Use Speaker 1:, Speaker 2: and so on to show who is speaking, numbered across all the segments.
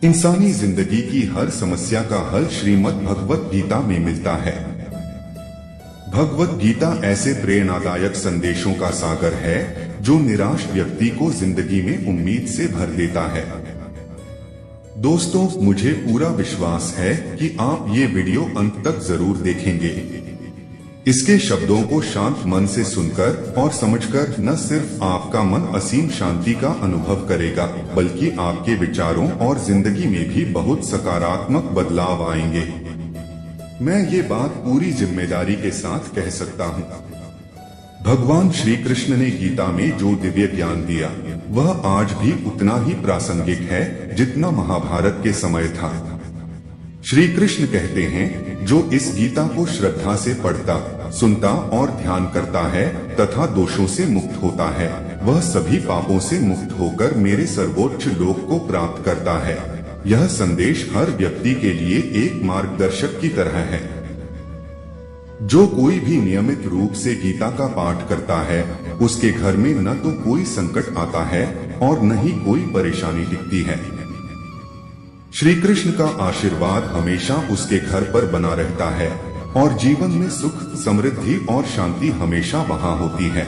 Speaker 1: इंसानी जिंदगी की हर समस्या का हल श्रीमद् भगवत गीता में मिलता है। भगवत गीता ऐसे प्रेरणादायक संदेशों का सागर है जो निराश व्यक्ति को जिंदगी में उम्मीद से भर देता है। दोस्तों, मुझे पूरा विश्वास है कि आप ये वीडियो अंत तक जरूर देखेंगे। इसके शब्दों को शांत मन से सुनकर और समझकर न सिर्फ आपका मन असीम शांति का अनुभव करेगा, बल्कि आपके विचारों और जिंदगी में भी बहुत सकारात्मक बदलाव आएंगे। मैं ये बात पूरी जिम्मेदारी के साथ कह सकता हूँ। भगवान श्री कृष्ण ने गीता में जो दिव्य ज्ञान दिया वह आज भी उतना ही प्रासंगिक है जितना महाभारत के समय था। श्री कृष्ण कहते हैं, जो इस गीता को श्रद्धा से पढ़ता, सुनता और ध्यान करता है तथा दोषों से मुक्त होता है, वह सभी पापों से मुक्त होकर मेरे सर्वोच्च लोक को प्राप्त करता है। यह संदेश हर व्यक्ति के लिए एक मार्गदर्शक की तरह है। जो कोई भी नियमित रूप से गीता का पाठ करता है, उसके घर में न तो कोई संकट आता है और न ही कोई परेशानी दिखती है। श्री कृष्ण का आशीर्वाद हमेशा उसके घर पर बना रहता है और जीवन में सुख, समृद्धि और शांति हमेशा वहां होती है।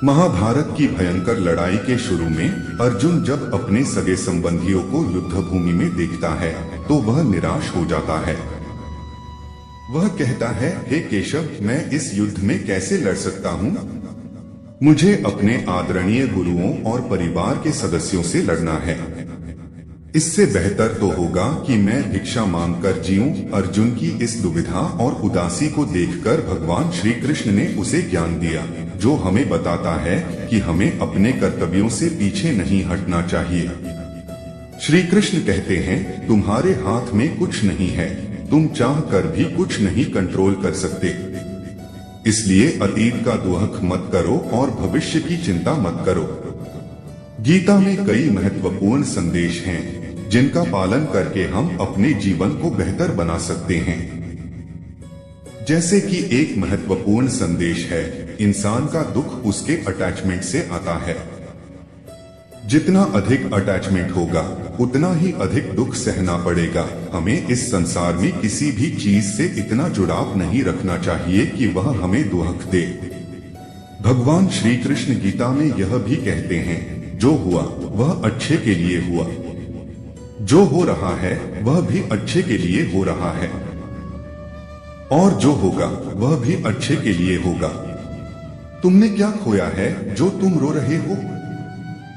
Speaker 1: महाभारत की भयंकर लड़ाई के शुरू में अर्जुन जब अपने सगे संबंधियों को युद्ध भूमि में देखता है तो वह निराश हो जाता है। वह कहता है, हे केशव, मैं इस युद्ध में कैसे लड़ सकता हूँ? मुझे अपने आदरणीय गुरुओं और परिवार के सदस्यों से लड़ना है। इससे बेहतर तो होगा कि मैं भिक्षा मांगकर जीऊं। अर्जुन की इस दुविधा और उदासी को देखकर भगवान श्री कृष्ण ने उसे ज्ञान दिया, जो हमें बताता है कि हमें अपने कर्तव्यों से पीछे नहीं हटना चाहिए। श्री कृष्ण कहते हैं, तुम्हारे हाथ में कुछ नहीं है, तुम चाह कर भी कुछ नहीं कंट्रोल कर सकते। इसलिए अतीत का दुहक मत करो और भविष्य की चिंता मत करो। गीता में कई महत्वपूर्ण संदेश हैं जिनका पालन करके हम अपने जीवन को बेहतर बना सकते हैं। जैसे कि एक महत्वपूर्ण संदेश है, इंसान का दुख उसके अटैचमेंट से आता है। जितना अधिक अटैचमेंट होगा उतना ही अधिक दुख सहना पड़ेगा। हमें इस संसार में किसी भी चीज से इतना जुड़ाव नहीं रखना चाहिए कि वह हमें दुख दे। भगवान श्री कृष्ण गीता में यह भी कहते हैं, जो हुआ वह अच्छे के लिए हुआ, जो हो रहा है वह भी अच्छे के लिए हो रहा है, और जो होगा वह भी अच्छे के लिए होगा। तुमने क्या खोया है जो तुम रो रहे हो?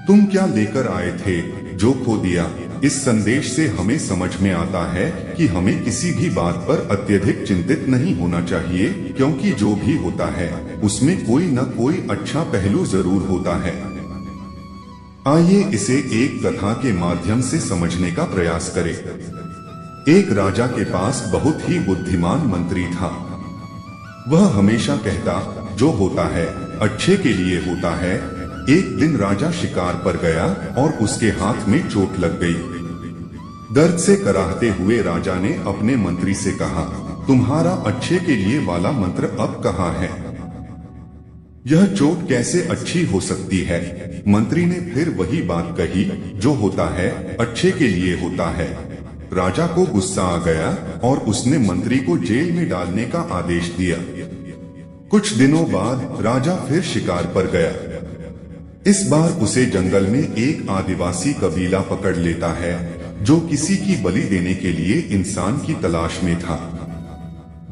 Speaker 1: तुम क्या लेकर आए थे जो खो दिया? इस संदेश से हमें समझ में आता है कि हमें किसी भी बात पर अत्यधिक चिंतित नहीं होना चाहिए, क्योंकि जो भी होता है उसमें कोई न कोई अच्छा पहलू जरूर होता है। आइए इसे एक कथा के माध्यम से समझने का प्रयास करें। एक राजा के पास बहुत ही बुद्धिमान मंत्री था। वह हमेशा कहता, जो होता है अच्छे के लिए होता है। एक दिन राजा शिकार पर गया और उसके हाथ में चोट लग गई। दर्द से कराहते हुए राजा ने अपने मंत्री से कहा, तुम्हारा अच्छे के लिए वाला मंत्र अब कहाँ है? यह चोट कैसे अच्छी हो सकती है? मंत्री ने फिर वही बात कही, जो होता है अच्छे के लिए होता है। राजा को गुस्सा आ गया और उसने मंत्री को जेल में डालने का आदेश दिया। कुछ दिनों बाद राजा फिर शिकार पर गया। इस बार उसे जंगल में एक आदिवासी कबीला पकड़ लेता है जो किसी की बलि देने के लिए इंसान की तलाश में था।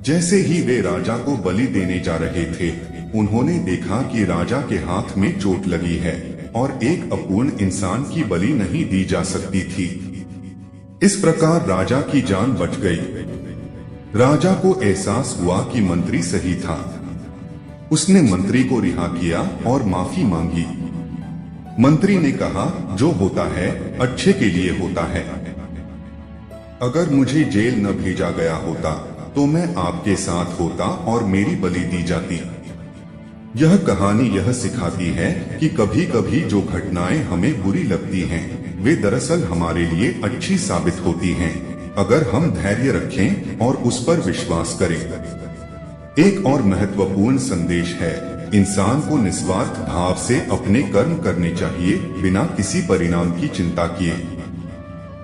Speaker 1: जैसे ही वे राजा को बलि देने जा रहे थे, उन्होंने देखा कि राजा के हाथ में चोट लगी है और एक अपूर्ण इंसान की बलि नहीं दी जा सकती थी। इस प्रकार राजा की जान बच गई। राजा को एहसास हुआ कि मंत्री सही था। उसने मंत्री को रिहा किया और माफी मांगी। मंत्री ने कहा, जो होता है अच्छे के लिए होता है। अगर मुझे जेल न भेजा गया होता तो मैं आपके साथ होता और मेरी बलि दी जाती। यह कहानी यह सिखाती है कि कभी कभी जो घटनाएं हमें बुरी लगती हैं, वे दरअसल हमारे लिए अच्छी साबित होती हैं, अगर हम धैर्य रखें और उस पर विश्वास करें। एक और महत्वपूर्ण संदेश है, इंसान को निस्वार्थ भाव से अपने कर्म करने चाहिए, बिना किसी परिणाम की चिंता किए।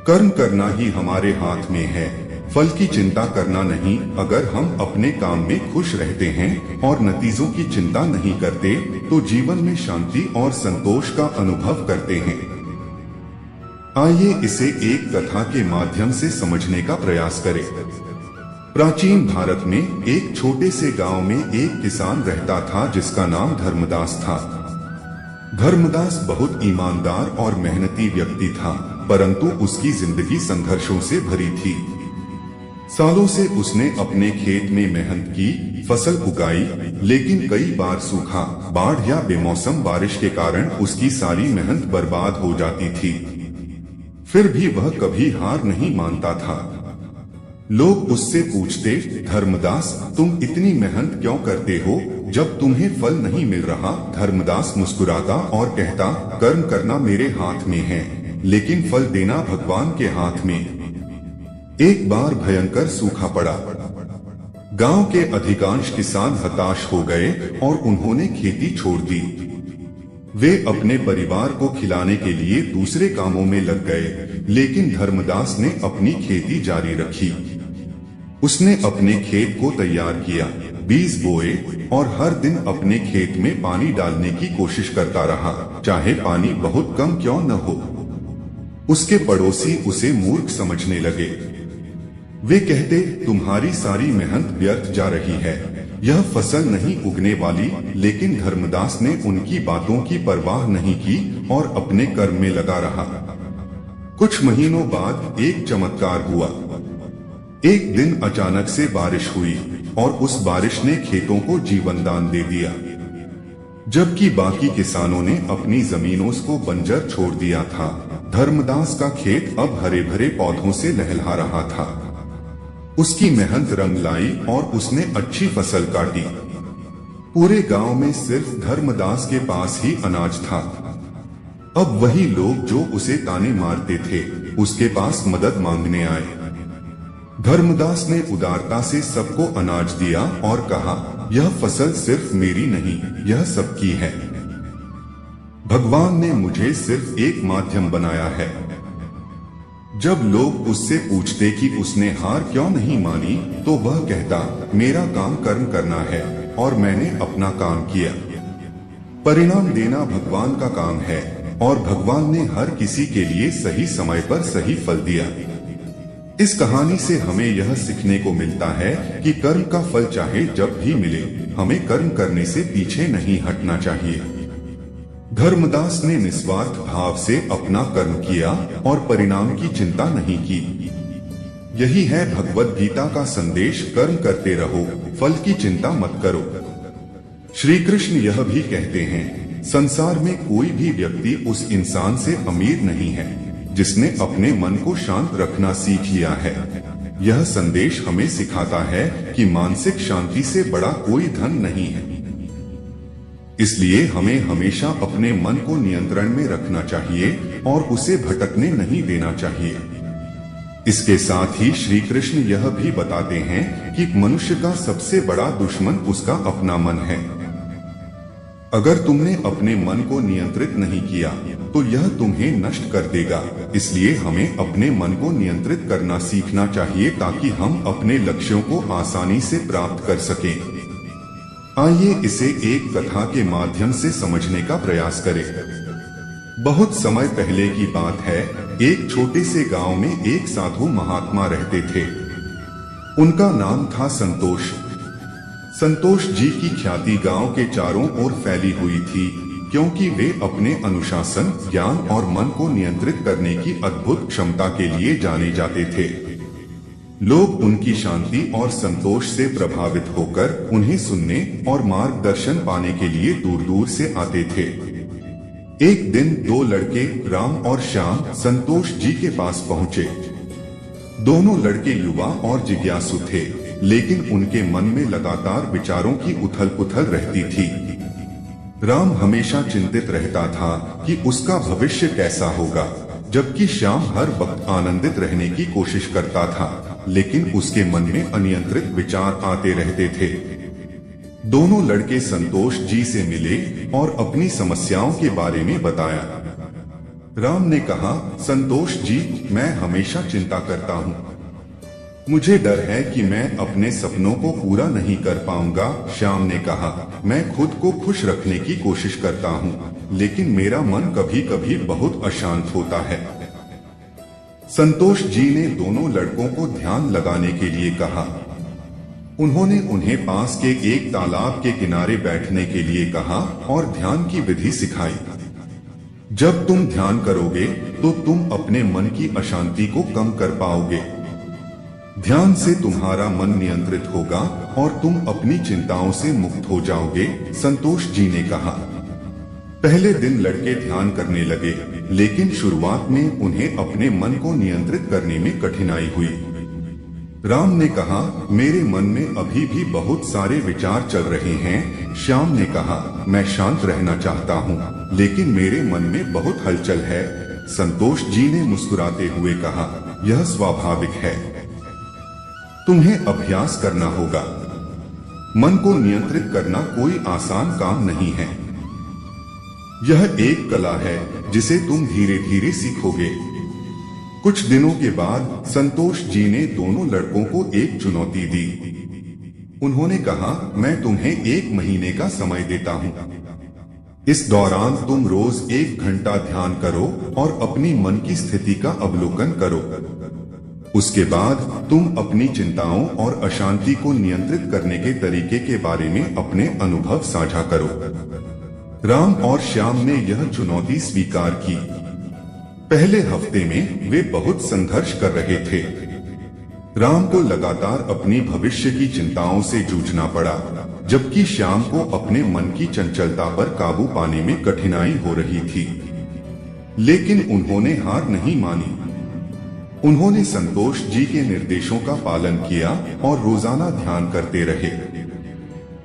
Speaker 1: कर्म करना ही हमारे हाथ में है, फल की चिंता करना नहीं। अगर हम अपने काम में खुश रहते हैं और नतीजों की चिंता नहीं करते तो जीवन में शांति और संतोष का अनुभव करते हैं। आइए इसे एक कथा के माध्यम से समझने का प्रयास करें। प्राचीन भारत में एक छोटे से गांव में एक किसान रहता था जिसका नाम धर्मदास था। धर्मदास बहुत ईमानदार और मेहनती व्यक्ति था, परंतु उसकी जिंदगी संघर्षों से भरी थी। सालों से उसने अपने खेत में मेहनत की, फसल उगाई, लेकिन कई बार सूखा, बाढ़ या बेमौसम बारिश के कारण उसकी सारी मेहनत बर्बाद हो जाती थी। फिर भी वह कभी हार नहीं मानता था। लोग उससे पूछते, धर्मदास तुम इतनी मेहनत क्यों करते हो जब तुम्हें फल नहीं मिल रहा? धर्मदास मुस्कुराता और कहता, कर्म करना मेरे हाथ में है, लेकिन फल देना भगवान के हाथ में। एक बार भयंकर सूखा पड़ा। गांव के अधिकांश किसान हताश हो गए और उन्होंने खेती छोड़ दी। वे अपने परिवार को खिलाने के लिए दूसरे कामों में लग गए, लेकिन धर्मदास ने अपनी खेती जारी रखी। उसने अपने खेत को तैयार किया, बीज बोए और हर दिन अपने खेत में पानी डालने की कोशिश करता रहा, चाहे पानी बहुत कम क्यों न हो। उसके पड़ोसी उसे मूर्ख समझने लगे। वे कहते, तुम्हारी सारी मेहनत व्यर्थ जा रही है, यह फसल नहीं उगने वाली। लेकिन धर्मदास ने उनकी बातों की परवाह नहीं की और अपने कर्म में लगा रहा। कुछ महीनों बाद एक चमत्कार हुआ। एक दिन अचानक से बारिश हुई और उस बारिश ने खेतों को जीवन दान दे दिया। जबकि बाकी किसानों ने अपनी जमीनों को बंजर छोड़ दिया था, धर्मदास का खेत अब हरे भरे पौधों से लहलहा रहा था। उसकी मेहनत रंग लाई और उसने अच्छी फसल काटी। पूरे गांव में सिर्फ धर्मदास के पास ही अनाज था। अब वही लोग जो उसे ताने मारते थे उसके पास मदद मांगने आए। धर्मदास ने उदारता से सबको अनाज दिया और कहा, यह फसल सिर्फ मेरी नहीं, यह सबकी है। भगवान ने मुझे सिर्फ एक माध्यम बनाया है। जब लोग उससे पूछते कि उसने हार क्यों नहीं मानी, तो वह कहता, मेरा काम कर्म करना है और मैंने अपना काम किया। परिणाम देना भगवान का काम है और भगवान ने हर किसी के लिए सही समय पर सही फल दिया। इस कहानी से हमें यह सीखने को मिलता है कि कर्म का फल चाहे जब भी मिले, हमें कर्म करने से पीछे नहीं हटना चाहिए। धर्मदास ने निस्वार्थ भाव से अपना कर्म किया और परिणाम की चिंता नहीं की। यही है भगवद गीता का संदेश, कर्म करते रहो, फल की चिंता मत करो। श्री कृष्ण यह भी कहते हैं, संसार में कोई भी व्यक्ति उस इंसान से अमीर नहीं है जिसने अपने मन को शांत रखना सीख लिया है। यह संदेश हमें सिखाता है कि मानसिक शांति से बड़ा कोई धन नहीं है। इसलिए हमें हमेशा अपने मन को नियंत्रण में रखना चाहिए और उसे भटकने नहीं देना चाहिए। इसके साथ ही श्री कृष्ण यह भी बताते हैं कि मनुष्य का सबसे बड़ा दुश्मन उसका अपना मन है। अगर तुमने अपने मन को नियंत्रित नहीं किया तो यह तुम्हें नष्ट कर देगा। इसलिए हमें अपने मन को नियंत्रित करना सीखना चाहिए ताकि हम अपने लक्ष्यों को आसानी से प्राप्त कर सकें। आइए इसे एक कथा के माध्यम से समझने का प्रयास करें। बहुत समय पहले की बात है, एक छोटे से गांव में एक साधु महात्मा रहते थे। उनका नाम था संतोष। संतोष जी की ख्याति गांव के चारों ओर फैली हुई थी, क्योंकि वे अपने अनुशासन, ज्ञान और मन को नियंत्रित करने की अद्भुत क्षमता के लिए जाने जाते थे। लोग उनकी शांति और संतोष से प्रभावित होकर उन्हें सुनने और मार्गदर्शन पाने के लिए दूर दूर से आते थे। एक दिन दो लड़के राम और श्याम संतोष जी के पास पहुंचे। दोनों लड़के युवा और जिज्ञासु थे, लेकिन उनके मन में लगातार विचारों की उथल पुथल रहती थी। राम हमेशा चिंतित रहता था कि उसका भविष्य कैसा होगा, जबकि श्याम हर वक्त आनंदित रहने की कोशिश करता था, लेकिन उसके मन में अनियंत्रित विचार आते रहते थे। दोनों लड़के संतोष जी से मिले और अपनी समस्याओं के बारे में बताया। राम ने कहा, संतोष जी, मैं हमेशा चिंता करता हूँ। मुझे डर है कि मैं अपने सपनों को पूरा नहीं कर पाऊंगा। श्याम ने कहा, मैं खुद को खुश रखने की कोशिश करता हूँ, लेकिन मेरा मन कभी कभी बहुत अशांत होता है। संतोष जी ने दोनों लड़कों को ध्यान लगाने के लिए कहा। उन्होंने उन्हें पास के एक तालाब के किनारे बैठने के लिए कहा और ध्यान की विधि सिखाई। जब तुम ध्यान करोगे तो तुम अपने मन की अशांति को कम कर पाओगे। ध्यान से तुम्हारा मन नियंत्रित होगा और तुम अपनी चिंताओं से मुक्त हो जाओगे, संतोष जी ने कहा। पहले दिन लड़के ध्यान करने लगे, लेकिन शुरुआत में उन्हें अपने मन को नियंत्रित करने में कठिनाई हुई। राम ने कहा, मेरे मन में अभी भी बहुत सारे विचार चल रहे हैं। श्याम ने कहा, मैं शांत रहना चाहता हूँ, लेकिन मेरे मन में बहुत हलचल है। संतोष जी ने मुस्कुराते हुए कहा, यह स्वाभाविक है, तुम्हें अभ्यास करना होगा। मन को नियंत्रित करना कोई आसान काम नहीं है। यह एक कला है जिसे तुम धीरे धीरे सीखोगे। कुछ दिनों के बाद संतोष जी ने दोनों लड़कों को एक चुनौती दी। उन्होंने कहा, मैं तुम्हें 1 महीने का समय देता हूँ। इस दौरान तुम रोज 1 घंटा ध्यान करो और अपनी मन की स्थिति का अवलोकन करो। उसके बाद तुम अपनी चिंताओं और अशांति को नियंत्रित करने के तरीके के बारे में अपने अनुभव साझा करो। राम और श्याम ने यह चुनौती स्वीकार की। पहले हफ्ते में वे बहुत संघर्ष कर रहे थे। राम को लगातार अपनी भविष्य की चिंताओं से जूझना पड़ा, जबकि श्याम को अपने मन की चंचलता पर काबू पाने में कठिनाई हो रही थी। लेकिन उन्होंने हार नहीं मानी। उन्होंने संतोष जी के निर्देशों का पालन किया और रोजाना ध्यान करते रहे।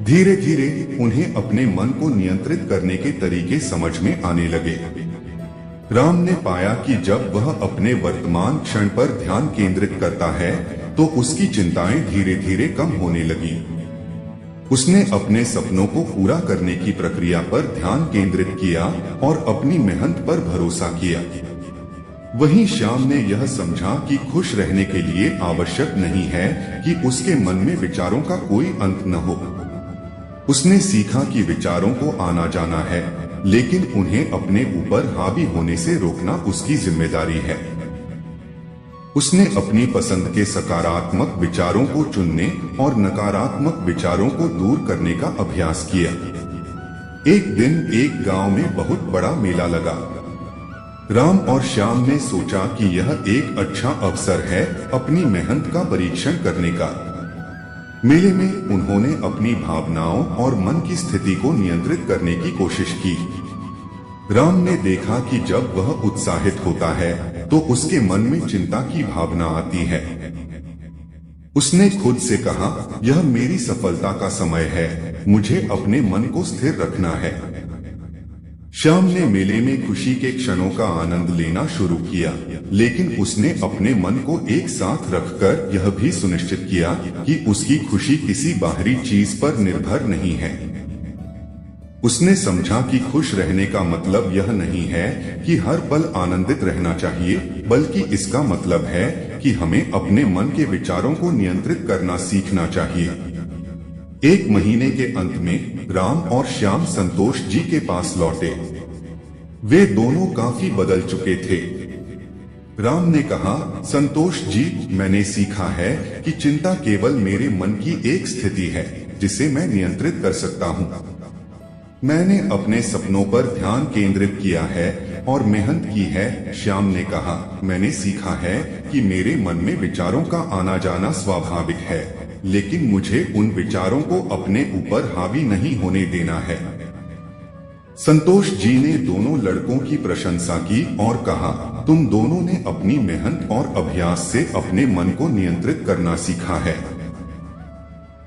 Speaker 1: धीरे धीरे उन्हें अपने मन को नियंत्रित करने के तरीके समझ में आने लगे। राम ने पाया कि जब वह अपने वर्तमान क्षण पर ध्यान केंद्रित करता है तो उसकी चिंताएं धीरे धीरे कम होने लगी। उसने अपने सपनों को पूरा करने की प्रक्रिया पर ध्यान केंद्रित किया और अपनी मेहनत पर भरोसा किया। वहीं श्याम ने यह समझा कि खुश रहने के लिए आवश्यक नहीं है कि उसके मन में विचारों का कोई अंत न हो। उसने सीखा कि विचारों को आना जाना है, लेकिन उन्हें अपने ऊपर हावी होने से रोकना उसकी जिम्मेदारी है। उसने अपनी पसंद के सकारात्मक विचारों को चुनने और नकारात्मक विचारों को दूर करने का अभ्यास किया। एक दिन एक गांव में बहुत बड़ा मेला लगा। राम और श्याम ने सोचा कि यह एक अच्छा अवसर है अपनी मेहनत का परीक्षण करने का। मेले में उन्होंने अपनी भावनाओं और मन की स्थिति को नियंत्रित करने की कोशिश की। राम ने देखा कि जब वह उत्साहित होता है तो उसके मन में चिंता की भावना आती है। उसने खुद से कहा, यह मेरी सफलता का समय है, मुझे अपने मन को स्थिर रखना है। श्याम ने मेले में खुशी के क्षणों का आनंद लेना शुरू किया, लेकिन उसने अपने मन को एक साथ रखकर यह भी सुनिश्चित किया कि उसकी खुशी किसी बाहरी चीज पर निर्भर नहीं है। उसने समझा कि खुश रहने का मतलब यह नहीं है कि हर पल आनंदित रहना चाहिए, बल्कि इसका मतलब है कि हमें अपने मन के विचारों को नियंत्रित करना सीखना चाहिए। 1 महीने के अंत में राम और श्याम संतोष जी के पास लौटे। वे दोनों काफी बदल चुके थे। राम ने कहा, संतोष जी, मैंने सीखा है कि चिंता केवल मेरे मन की एक स्थिति है जिसे मैं नियंत्रित कर सकता हूँ। मैंने अपने सपनों पर ध्यान केंद्रित किया है और मेहनत की है। श्याम ने कहा, मैंने सीखा है कि मेरे मन में विचारों का आना जाना स्वाभाविक है, लेकिन मुझे उन विचारों को अपने ऊपर हावी नहीं होने देना है। संतोष जी ने दोनों लड़कों की प्रशंसा की और कहा, तुम दोनों ने अपनी मेहनत और अभ्यास से अपने मन को नियंत्रित करना सीखा है।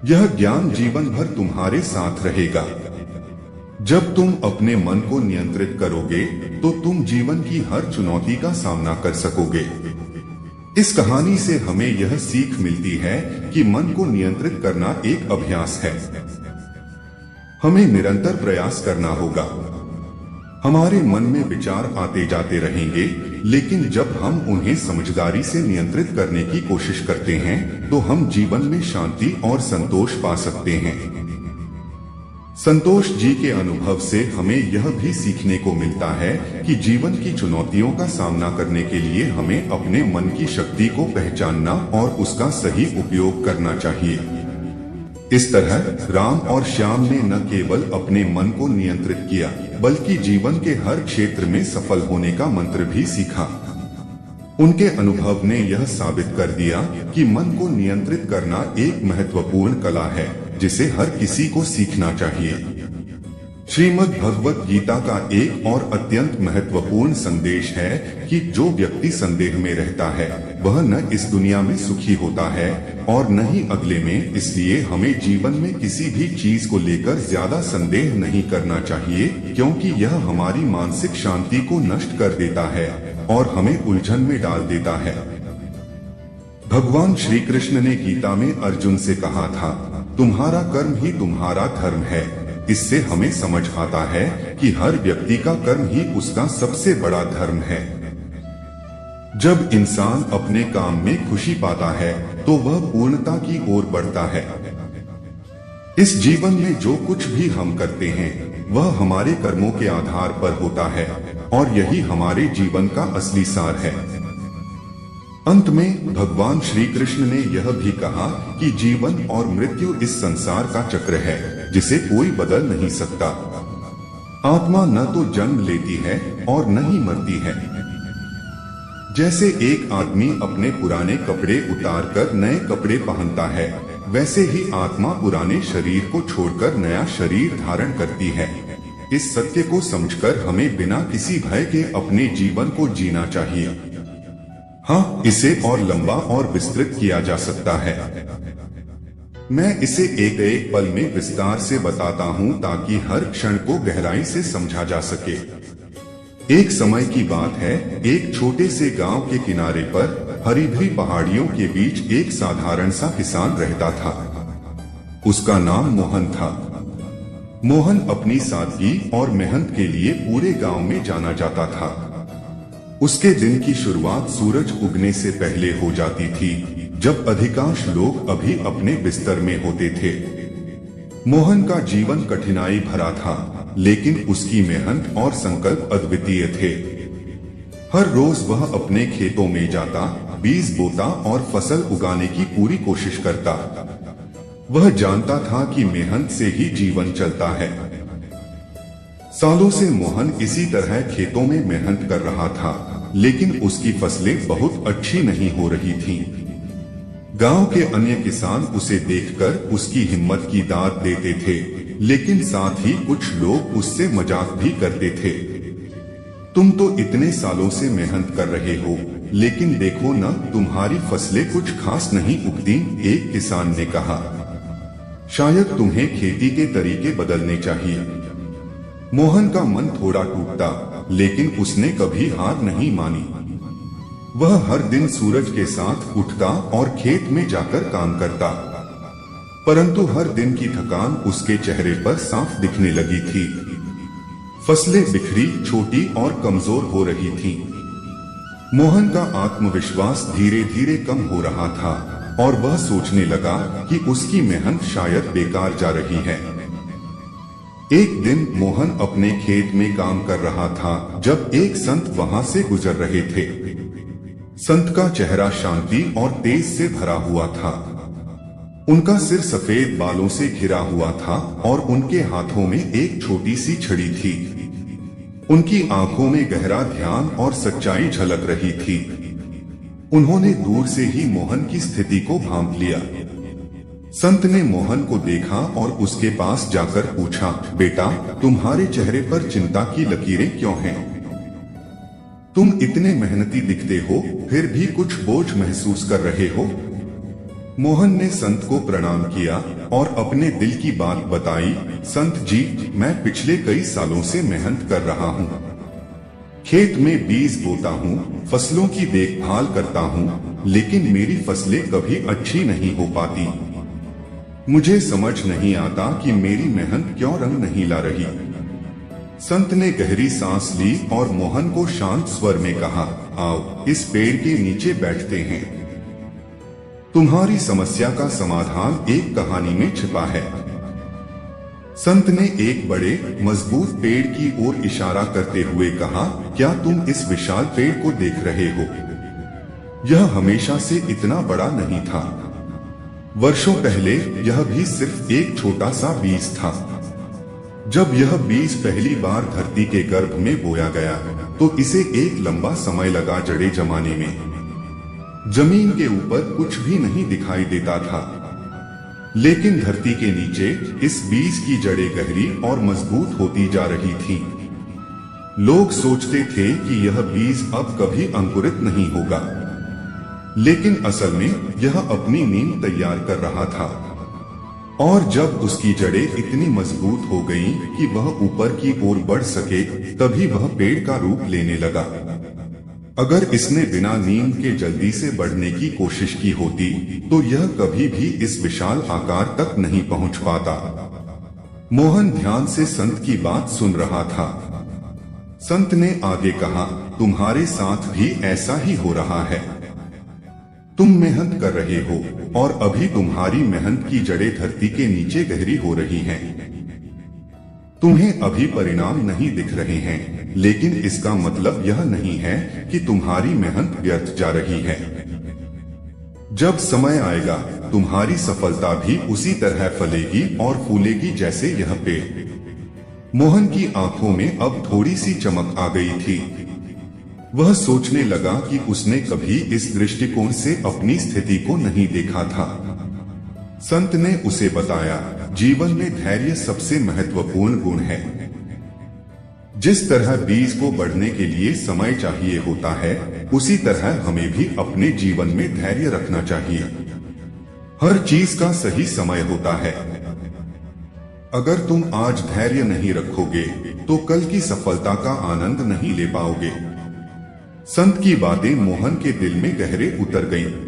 Speaker 1: यह ज्ञान जीवन भर तुम्हारे साथ रहेगा। जब तुम अपने मन को नियंत्रित करोगे तो तुम जीवन की हर चुनौती का सामना कर सकोगे। इस कहानी से हमें यह सीख मिलती है कि मन को नियंत्रित करना एक अभ्यास है। हमें निरंतर प्रयास करना होगा। हमारे मन में विचार आते जाते रहेंगे, लेकिन जब हम उन्हें समझदारी से नियंत्रित करने की कोशिश करते हैं तो हम जीवन में शांति और संतोष पा सकते हैं। संतोष जी के अनुभव से हमें यह भी सीखने को मिलता है कि जीवन की चुनौतियों का सामना करने के लिए हमें अपने मन की शक्ति को पहचानना और उसका सही उपयोग करना चाहिए। इस तरह राम और श्याम ने न केवल अपने मन को नियंत्रित किया, बल्कि जीवन के हर क्षेत्र में सफल होने का मंत्र भी सीखा। उनके अनुभव ने यह साबित कर दिया कि मन को नियंत्रित करना एक महत्वपूर्ण कला है, जिसे हर किसी को सीखना चाहिए। श्रीमद् भगवत गीता का एक और अत्यंत महत्वपूर्ण संदेश है कि जो व्यक्ति संदेह में रहता है वह न इस दुनिया में सुखी होता है और न ही अगले में। इसलिए हमें जीवन में किसी भी चीज को लेकर ज्यादा संदेह नहीं करना चाहिए, क्योंकि यह हमारी मानसिक शांति को नष्ट कर देता है और हमें उलझन में डाल देता है। भगवान श्री कृष्ण ने गीता में अर्जुन से कहा था, तुम्हारा कर्म ही तुम्हारा धर्म है। इससे हमें समझ आता है कि हर व्यक्ति का कर्म ही उसका सबसे बड़ा धर्म है। जब इंसान अपने काम में खुशी पाता है तो वह पूर्णता की ओर बढ़ता है। इस जीवन में जो कुछ भी हम करते हैं वह हमारे कर्मों के आधार पर होता है और यही हमारे जीवन का असली सार है। अंत में भगवान श्री कृष्ण ने यह भी कहा कि जीवन और मृत्यु इस संसार का चक्र है जिसे कोई बदल नहीं सकता। आत्मा न तो जन्म लेती है और न ही मरती है। जैसे एक आदमी अपने पुराने कपड़े उतारकर नए कपड़े पहनता है, वैसे ही आत्मा पुराने शरीर को छोड़कर नया शरीर धारण करती है। इस सत्य को समझकर हमें बिना किसी भय के अपने जीवन को जीना चाहिए। हाँ, इसे और लंबा और विस्तृत किया जा सकता है। मैं इसे एक एक पल में विस्तार से बताता हूँ ताकि हर क्षण को गहराई से समझा जा सके। एक समय की बात है, एक छोटे से गांव के किनारे पर हरी भरी पहाड़ियों के बीच एक साधारण सा किसान रहता था। उसका नाम मोहन था। मोहन अपनी सादगी और मेहनत के लिए पूरे गांव में जाना जाता था। उसके दिन की शुरुआत सूरज उगने से पहले हो जाती थी, जब अधिकांश लोग अभी अपने बिस्तर में होते थे। मोहन का जीवन कठिनाई भरा था, लेकिन उसकी मेहनत और संकल्प अद्वितीय थे। हर रोज वह अपने खेतों में जाता, बीज बोता और फसल उगाने की पूरी कोशिश करता। वह जानता था कि मेहनत से ही जीवन चलता है। सालों से मोहन इसी तरह खेतों में मेहनत कर रहा था, लेकिन उसकी फसलें बहुत अच्छी नहीं हो रही थीं। गांव के अन्य किसान उसे देखकर उसकी हिम्मत की दाद देते थे, लेकिन साथ ही कुछ लोग उससे मजाक भी करते थे। तुम तो इतने सालों से मेहनत कर रहे हो, लेकिन देखो न, तुम्हारी फसलें कुछ खास नहीं उगती। एक किसान ने कहा, शायद तुम्हें खेती के तरीके बदलने चाहिए। मोहन का मन थोड़ा टूटा, लेकिन उसने कभी हार नहीं मानी। वह हर दिन सूरज के साथ उठता और खेत में जाकर काम करता, परंतु हर दिन की थकान उसके चेहरे पर साफ दिखने लगी थी। फसलें बिखरी, छोटी और कमजोर हो रही थीं। मोहन का आत्मविश्वास धीरे धीरे कम हो रहा था और वह सोचने लगा कि उसकी मेहनत शायद बेकार जा रही है। एक दिन मोहन अपने खेत में काम कर रहा था जब एक संत वहां से गुजर रहे थे। संत का चेहरा शांति और तेज से भरा हुआ था। उनका सिर सफेद बालों से घिरा हुआ था और उनके हाथों में एक छोटी सी छड़ी थी। उनकी आंखों में गहरा ध्यान और सच्चाई झलक रही थी। उन्होंने दूर से ही मोहन की स्थिति को भांप लिया। संत ने मोहन को देखा और उसके पास जाकर पूछा, बेटा, तुम्हारे चेहरे पर चिंता की लकीरें क्यों हैं? तुम इतने मेहनती दिखते हो, फिर भी कुछ बोझ महसूस कर रहे हो। मोहन ने संत को प्रणाम किया और अपने दिल की बात बताई। संत जी, मैं पिछले कई सालों से मेहनत कर रहा हूँ। खेत में बीज बोता हूँ, फसलों की देखभाल करता हूँ, लेकिन मेरी फसलें कभी अच्छी नहीं हो पाती। मुझे समझ नहीं आता कि मेरी मेहनत क्यों रंग नहीं ला रही। संत ने गहरी सांस ली और मोहन को शांत स्वर में कहा, आओ इस पेड़ के नीचे बैठते हैं। तुम्हारी समस्या का समाधान एक कहानी में छिपा है। संत ने एक बड़े मजबूत पेड़ की ओर इशारा करते हुए कहा, क्या तुम इस विशाल पेड़ को देख रहे हो? यह हमेशा से इतना बड़ा नहीं था। वर्षों पहले यह भी सिर्फ एक छोटा सा बीज था। जब यह बीज पहली बार धरती के गर्भ में बोया गया तो इसे एक लंबा समय लगा जड़ें जमाने में। जमीन के ऊपर कुछ भी नहीं दिखाई देता था, लेकिन धरती के नीचे इस बीज की जड़ें गहरी और मजबूत होती जा रही थीं। लोग सोचते थे कि यह बीज अब कभी अंकुरित नहीं होगा, लेकिन असल में यह अपनी नींव तैयार कर रहा था। और जब उसकी जड़ें इतनी मजबूत हो गईं कि वह ऊपर की ओर बढ़ सके, तभी वह पेड़ का रूप लेने लगा। अगर इसने बिना नींव के जल्दी से बढ़ने की कोशिश की होती तो यह कभी भी इस विशाल आकार तक नहीं पहुंच पाता। मोहन ध्यान से संत की बात सुन रहा था। संत ने आगे कहा, तुम्हारे साथ भी ऐसा ही हो रहा है। तुम मेहनत कर रहे हो और अभी तुम्हारी मेहनत की जड़ें धरती के नीचे गहरी हो रही हैं। तुम्हें अभी परिणाम नहीं दिख रहे हैं, लेकिन इसका मतलब यह नहीं है कि तुम्हारी मेहनत व्यर्थ जा रही है। जब समय आएगा, तुम्हारी सफलता भी उसी तरह फलेगी और फूलेगी जैसे यह पेड़। मोहन की आंखों में अब थोड़ी सी चमक आ गई थी। वह सोचने लगा कि उसने कभी इस दृष्टिकोण से अपनी स्थिति को नहीं देखा था। संत ने उसे बताया, जीवन में धैर्य सबसे महत्वपूर्ण गुण है। जिस तरह बीज को बढ़ने के लिए समय चाहिए होता है, उसी तरह हमें भी अपने जीवन में धैर्य रखना चाहिए। हर चीज का सही समय होता है। अगर तुम आज धैर्य नहीं रखोगे तो कल की सफलता का आनंद नहीं ले पाओगे। संत की बातें मोहन के दिल में गहरे उतर गईं।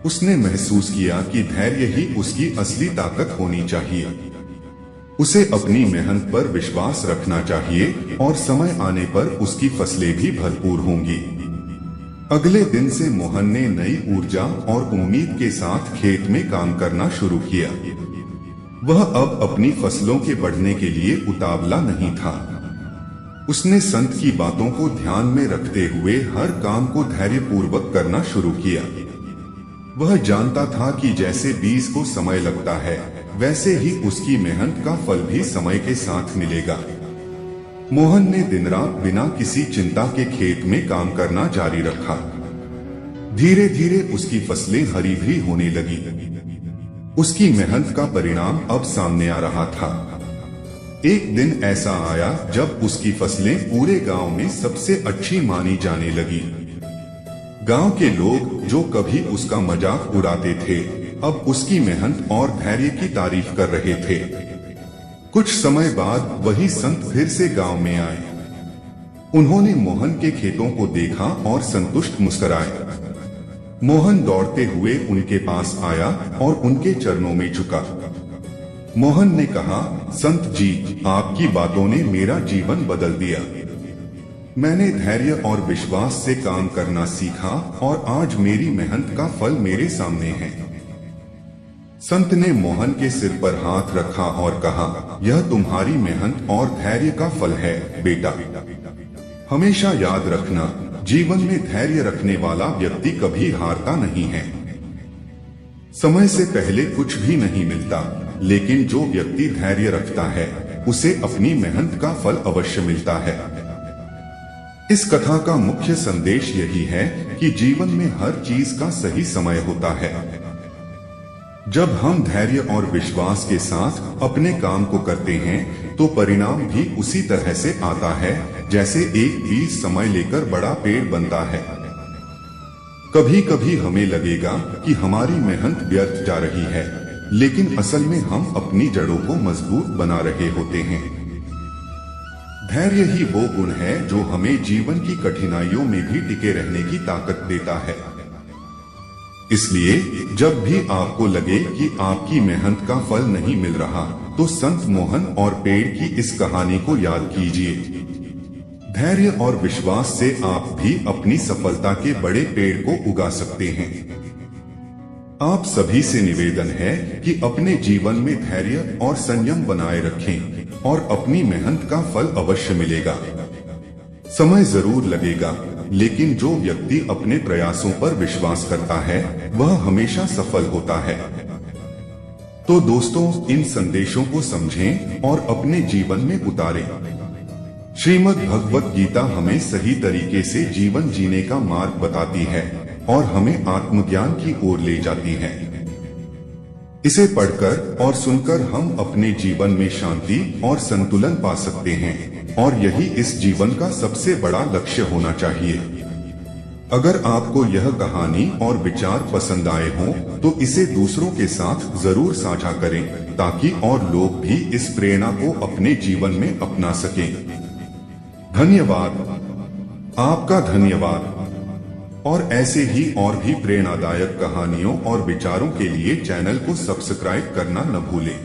Speaker 1: उसने महसूस किया कि धैर्य ही उसकी असली ताकत होनी चाहिए। उसे अपनी मेहनत पर विश्वास रखना चाहिए और समय आने पर उसकी फसलें भी भरपूर होंगी। अगले दिन से मोहन ने नई ऊर्जा और उम्मीद के साथ खेत में काम करना शुरू किया। वह अब अपनी फसलों के बढ़ने के लिए उतावला नहीं था। उसने संत की बातों को ध्यान में रखते हुए हर काम को धैर्यपूर्वक करना शुरू किया। वह जानता था कि जैसे बीज को समय लगता है, वैसे ही उसकी मेहनत का फल भी समय के साथ मिलेगा। मोहन ने दिन रात बिना किसी चिंता के खेत में काम करना जारी रखा। धीरे धीरे उसकी फसलें हरी भरी होने लगी। उसकी मेहनत का परिणाम अब सामने आ रहा था। एक दिन ऐसा आया जब उसकी फसलें पूरे गांव में सबसे अच्छी मानी जाने लगी। गांव के लोग जो कभी उसका मजाक उड़ाते थे, अब उसकी मेहनत और धैर्य की तारीफ कर रहे थे। कुछ समय बाद वही संत फिर से गांव में आए। उन्होंने मोहन के खेतों को देखा और संतुष्ट मुस्कुराए। मोहन दौड़ते हुए उनके पास आया और उनके चरणों में झुका। मोहन ने कहा, संत जी, आपकी बातों ने मेरा जीवन बदल दिया। मैंने धैर्य और विश्वास से काम करना सीखा और आज मेरी मेहनत का फल मेरे सामने है। संत ने मोहन के सिर पर हाथ रखा और कहा, यह तुम्हारी मेहनत और धैर्य का फल है बेटा। हमेशा याद रखना, जीवन में धैर्य रखने वाला व्यक्ति कभी हारता नहीं है। समय से पहले कुछ भी नहीं मिलता, लेकिन जो व्यक्ति धैर्य रखता है उसे अपनी मेहनत का फल अवश्य मिलता है। इस कथा का मुख्य संदेश यही है कि जीवन में हर चीज का सही समय होता है। जब हम धैर्य और विश्वास के साथ अपने काम को करते हैं तो परिणाम भी उसी तरह से आता है जैसे एक बीज समय लेकर बड़ा पेड़ बनता है। कभी कभी हमें लगेगा कि हमारी मेहनत व्यर्थ जा रही है, लेकिन असल में हम अपनी जड़ों को मजबूत बना रहे होते हैं। धैर्य ही वो गुण है जो हमें जीवन की कठिनाइयों में भी टिके रहने की ताकत देता है। इसलिए जब भी आपको लगे कि आपकी मेहनत का फल नहीं मिल रहा, तो संत मोहन और पेड़ की इस कहानी को याद कीजिए। धैर्य और विश्वास से आप भी अपनी सफलता के बड़े पेड़ को उगा सकते हैं। आप सभी से निवेदन है कि अपने जीवन में धैर्य और संयम बनाए रखें और अपनी मेहनत का फल अवश्य मिलेगा। समय जरूर लगेगा, लेकिन जो व्यक्ति अपने प्रयासों पर विश्वास करता है वह हमेशा सफल होता है। तो दोस्तों, इन संदेशों को समझें और अपने जीवन में उतारें। श्रीमद् भगवत गीता हमें सही तरीके से जीवन जीने का मार्ग बताती है और हमें आत्मज्ञान की ओर ले जाती है। इसे पढ़कर और सुनकर हम अपने जीवन में शांति और संतुलन पा सकते हैं और यही इस जीवन का सबसे बड़ा लक्ष्य होना चाहिए। अगर आपको यह कहानी और विचार पसंद आए हों तो इसे दूसरों के साथ जरूर साझा करें ताकि और लोग भी इस प्रेरणा को अपने जीवन में अपना सकें। धन्यवाद, आपका धन्यवाद। और ऐसे ही और भी प्रेरणादायक कहानियों और विचारों के लिए चैनल को सब्सक्राइब करना न भूलें।